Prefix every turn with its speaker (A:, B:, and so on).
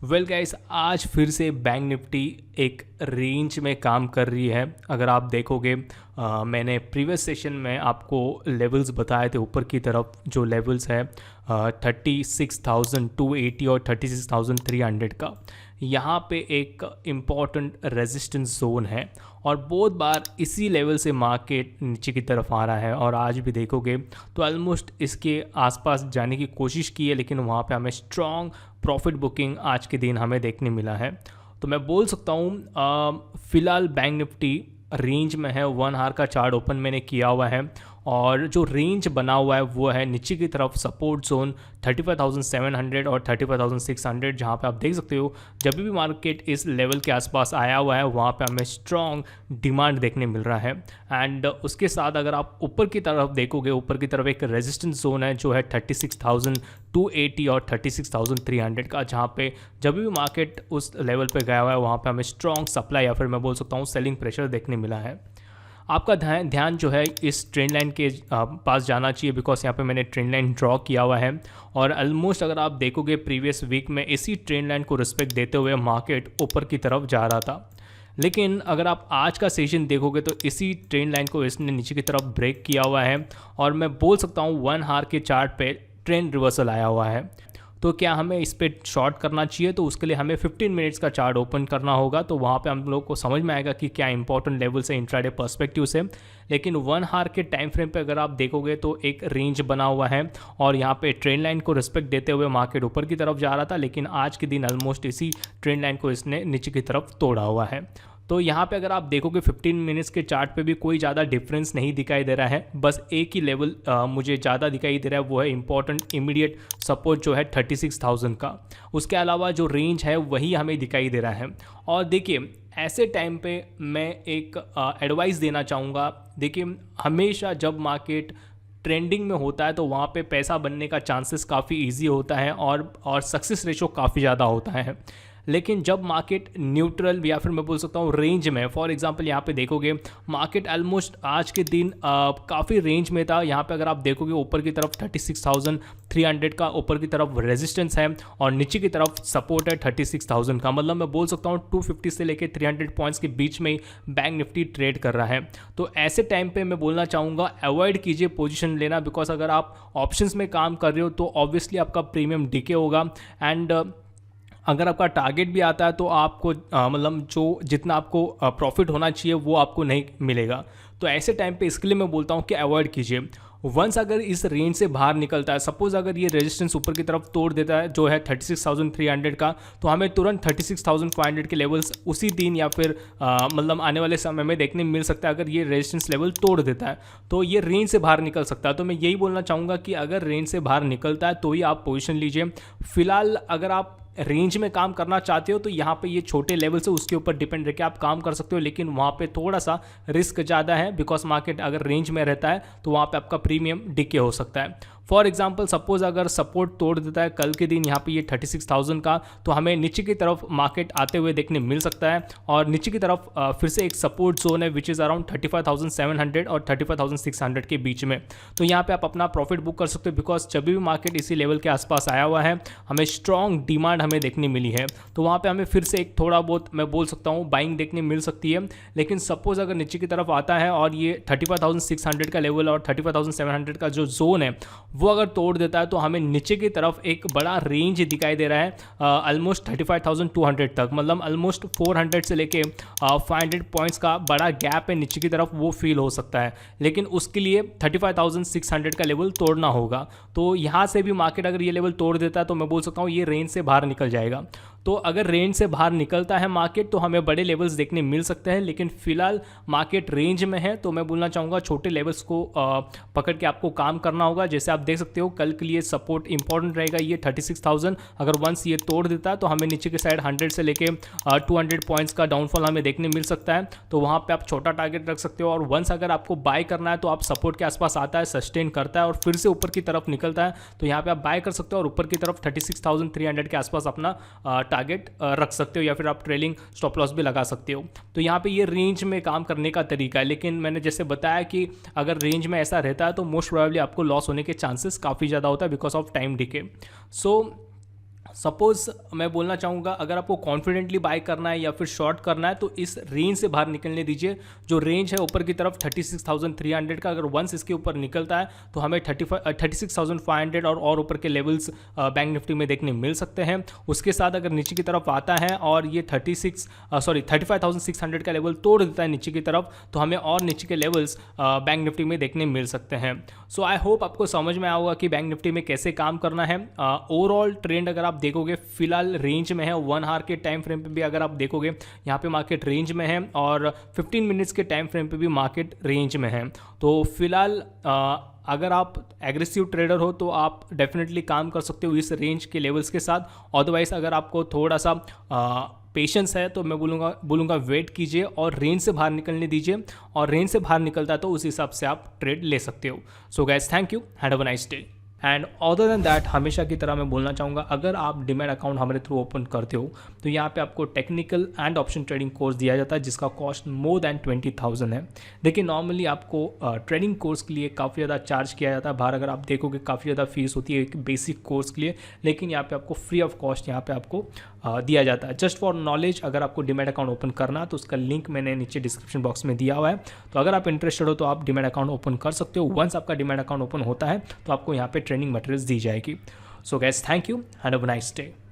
A: Well guys, आज फिर से बैंक निफ्टी एक रेंज में काम कर रही है। अगर आप देखोगे, मैंने प्रीवियस सेशन में आपको लेवल्स बताए थे। ऊपर की तरफ जो लेवल्स है 36,280 और 36,300 का, यहाँ पे एक इम्पॉर्टेंट रेजिस्टेंस जोन है और बहुत बार इसी लेवल से मार्केट नीचे की तरफ आ रहा है। और आज भी देखोगे तो ऑलमोस्ट इसके आसपास जाने की कोशिश की है, लेकिन वहाँ पे हमें स्ट्रॉन्ग प्रॉफिट बुकिंग आज के दिन हमें देखने मिला है। तो मैं बोल सकता हूँ फ़िलहाल बैंक निफ्टी रेंज में है। 1 आवर का चार्ट ओपन मैंने किया हुआ है और जो रेंज बना हुआ है वो है नीचे की तरफ सपोर्ट जोन 35,700 और 35,600, जहाँ पे आप देख सकते हो जब भी मार्केट इस लेवल के आसपास आया हुआ है वहाँ पे हमें स्ट्रॉन्ग डिमांड देखने मिल रहा है। एंड उसके साथ अगर आप ऊपर की तरफ देखोगे, ऊपर की तरफ एक रेजिस्टेंस जोन है जो है 36,280 और 36,300 का, जहाँ पे जब भी मार्केट उस लेवल पे गया हुआ है वहाँ पे हमें स्ट्रॉन्ग सप्लाई या फिर मैं बोल सकता हूँ सेलिंग प्रेशर देखने मिला है। आपका ध्यान जो है इस ट्रेंड लाइन के पास जाना चाहिए, बिकॉज यहाँ पे मैंने ट्रेंड लाइन ड्रॉ किया हुआ है और ऑलमोस्ट अगर आप देखोगे प्रीवियस वीक में इसी ट्रेंड लाइन को रिस्पेक्ट देते हुए मार्केट ऊपर की तरफ जा रहा था। लेकिन अगर आप आज का सेशन देखोगे तो इसी ट्रेंड लाइन को इसने नीचे की तरफ ब्रेक किया हुआ है और मैं बोल सकता हूँ 1 आवर के चार्ट पे ट्रेंड रिवर्सल आया हुआ है। तो क्या हमें इस पर शॉर्ट करना चाहिए? तो उसके लिए हमें 15 मिनट्स का चार्ट ओपन करना होगा, तो वहाँ पे हम लोग को समझ में आएगा कि क्या इंपॉर्टेंट लेवल्स है इंट्राडे पर्सपेक्टिव से। लेकिन 1 आवर के टाइम फ्रेम पे अगर आप देखोगे तो एक रेंज बना हुआ है और यहाँ पे ट्रेंड लाइन को रिस्पेक्ट देते हुए मार्केट ऊपर की तरफ जा रहा था, लेकिन आज के दिन ऑलमोस्ट इसी ट्रेंड लाइन को इसने नीचे की तरफ तोड़ा हुआ है। तो यहाँ पे अगर आप देखोगे 15 मिनट्स के चार्ट पे भी कोई ज़्यादा डिफरेंस नहीं दिखाई दे रहा है, बस एक ही लेवल मुझे ज़्यादा दिखाई दे रहा है, वो है इंपॉर्टेंट इमीडिएट सपोर्ट जो है 36,000 का। उसके अलावा जो रेंज है वही हमें दिखाई दे रहा है। और देखिए, ऐसे टाइम पे मैं एक एडवाइस देना चाहूँगा। देखिए, हमेशा जब मार्केट ट्रेंडिंग में होता है तो वहाँ पे पैसा बनने का चांसेस काफ़ी इजी होता है और सक्सेस रेशो काफ़ी ज़्यादा होता है। लेकिन जब मार्केट न्यूट्रल या फिर मैं बोल सकता हूँ रेंज में, फॉर एग्जांपल यहाँ पे देखोगे मार्केट ऑलमोस्ट आज के दिन काफ़ी रेंज में था। यहाँ पे अगर आप देखोगे ऊपर की तरफ 36,300 का ऊपर की तरफ रेजिस्टेंस है और नीचे की तरफ सपोर्ट है 36,000 का। मतलब मैं बोल सकता हूँ 250 से लेके 300 पॉइंट्स के बीच में बैंक निफ्टी ट्रेड कर रहा है। तो ऐसे टाइम पे मैं बोलना चाहूँगा अवॉइड कीजिए पोजिशन लेना, बिकॉज अगर आप ऑप्शंस में काम कर रहे हो तो ऑब्वियसली आपका प्रीमियम डिके होगा। एंड अगर आपका टारगेट भी आता है तो आपको मतलब जो जितना आपको प्रॉफिट होना चाहिए वो आपको नहीं मिलेगा। तो ऐसे टाइम पे इसके लिए मैं बोलता हूँ कि अवॉइड कीजिए। वंस अगर इस रेंज से बाहर निकलता है, सपोज अगर ये रेजिस्टेंस ऊपर की तरफ तोड़ देता है जो है 36,300 का, तो हमें तुरंत 36,500 के लेवल्स उसी दिन या फिर मतलब आने वाले समय में देखने मिल सकता है। अगर ये रेजिस्टेंस लेवल तोड़ देता है तो ये रेंज से बाहर निकल सकता है। तो मैं यही बोलना चाहूँगा कि अगर रेंज से बाहर निकलता है तो ही आप पोजिशन लीजिए। फिलहाल अगर आप रेंज में काम करना चाहते हो तो यहाँ पे ये छोटे लेवल से उसके ऊपर डिपेंड रह के आप काम कर सकते हो, लेकिन वहाँ पे थोड़ा सा रिस्क ज़्यादा है, बिकॉज मार्केट अगर रेंज में रहता है तो वहाँ पे आपका प्रीमियम डिके हो सकता है। फॉर एग्जांपल सपोज अगर सपोर्ट तोड़ देता है कल के दिन यहाँ पे ये 36,000 का, तो हमें नीचे की तरफ मार्केट आते हुए देखने मिल सकता है और नीचे की तरफ फिर से एक सपोर्ट जोन है विच इज़ अराउंड 35,700 और 35,600 के बीच में। तो यहाँ पे आप अपना प्रॉफिट बुक कर सकते हो, बिकॉज जब भी मार्केट इसी लेवल के आसपास आया हुआ है हमें स्ट्रॉन्ग डिमांड हमें देखने मिली है, तो वहाँ पे हमें फिर से एक थोड़ा बहुत मैं बोल सकता हूँ बाइंग देखने मिल सकती है। लेकिन सपोज अगर नीचे की तरफ आता है और ये 35,600 का लेवल और 35,700 का जो जोन है वो अगर तोड़ देता है तो हमें नीचे की तरफ एक बड़ा रेंज दिखाई दे रहा है ऑलमोस्ट 35,200 तक। मतलब ऑलमोस्ट 400 से लेके 500 पॉइंट्स का बड़ा गैप है नीचे की तरफ, वो फील हो सकता है। लेकिन उसके लिए 35,600 का लेवल तोड़ना होगा। तो यहाँ से भी मार्केट अगर ये लेवल तोड़ देता है तो मैं बोल सकता हूँ ये रेंज से बाहर निकल जाएगा। तो अगर रेंज से बाहर निकलता है मार्केट तो हमें बड़े लेवल्स देखने मिल सकते हैं, लेकिन फिलहाल मार्केट रेंज में है तो मैं बोलना चाहूँगा छोटे लेवल्स को पकड़ के आपको काम करना होगा। जैसे आप देख सकते हो कल के लिए सपोर्ट इंपॉर्टेंट रहेगा ये 36,000। अगर वंस ये तोड़ देता है तो हमें नीचे की साइड 100 से लेके 200 पॉइंट्स का डाउनफॉल हमें देखने मिल सकता है। तो वहाँ पे आप छोटा टारगेट रख सकते हो और वंस अगर आपको बाय करना है तो आप सपोर्ट के आसपास आता है, सस्टेन करता है और फिर से ऊपर की तरफ निकलता है तो यहाँ पे आप बाय कर सकते हो और ऊपर की तरफ 36,300 के आसपास अपना टारगेट रख सकते हो या फिर आप ट्रेलिंग स्टॉप लॉस भी लगा सकते हो। तो यहाँ पे ये रेंज में काम करने का तरीका है, लेकिन मैंने जैसे बताया कि अगर रेंज में ऐसा रहता है तो मोस्ट प्रोबेबली आपको लॉस होने के चांसेस काफ़ी ज़्यादा होता है because of time decay. So suppose मैं बोलना चाहूँगा, अगर आपको कॉन्फिडेंटली बाय करना है या फिर शॉर्ट करना है तो इस रेंज से बाहर निकलने दीजिए। जो रेंज है ऊपर की तरफ 36,300 का, अगर वंस इसके ऊपर निकलता है तो हमें 36,500 और ऊपर के लेवल्स बैंक निफ्टी में देखने मिल सकते हैं। उसके साथ अगर नीचे की तरफ आता है और ये 35,600 का लेवल तोड़ देता है नीचे की तरफ, तो हमें और नीचे के लेवल्स बैंक निफ्टी में देखने मिल सकते हैं। सो आई होप आपको समझ में आया होगा कि बैंक निफ्टी में कैसे काम करना है। ओवरऑल ट्रेंड अगर आप देखोगे फिलहाल रेंज में है, 1 आवर के टाइम फ्रेम पे भी अगर आप देखोगे यहाँ पे मार्केट रेंज में है और 15 मिनट्स के टाइम फ्रेम पे भी मार्केट रेंज में है। तो फिलहाल अगर आप एग्रेसिव ट्रेडर हो तो आप डेफिनेटली काम कर सकते हो इस रेंज के लेवल्स के साथ। अदरवाइज अगर आपको थोड़ा सा पेशेंस है तो मैं बोलूँगा वेट कीजिए और रेंज से बाहर निकलने दीजिए, और रेंज से बाहर निकलता है तो उस हिसाब से आप ट्रेड ले सकते हो। So guys, thank you, have a nice day. And other than that, हमेशा की तरह मैं बोलना चाहूँगा, अगर आप डीमैट अकाउंट हमारे थ्रू ओपन करते हो तो यहाँ पे आपको technical and option trading course दिया जाता है जिसका कॉस्ट मोर देन 20,000 है। देखिए नॉर्मली आपको ट्रेडिंग कोर्स के लिए काफ़ी ज़्यादा चार्ज किया जाता है, बाहर अगर आप देखोगे काफ़ी ज़्यादा फीस होती है एक बेसिक कोर्स के लिए, लेकिन यहाँ पे आपको फ्री ऑफ कॉस्ट यहाँ पे आपको दिया जाता है। जस्ट फॉर नॉलेज, अगर आपको डीमैट अकाउंट ओपन करना है तो उसका लिंक मैंने नीचे डिस्क्रिप्शन बॉक्स में दिया हुआ है, तो अगर आप इंटरेस्टेड हो तो आप डीमैट अकाउंट ओपन कर सकते हो। वंस आपका डीमैट अकाउंट ओपन होता है तो आपको यहाँ पे ट्रेनिंग मटेरियल्स दी जाएगी। So guys, thank you, have a nice day.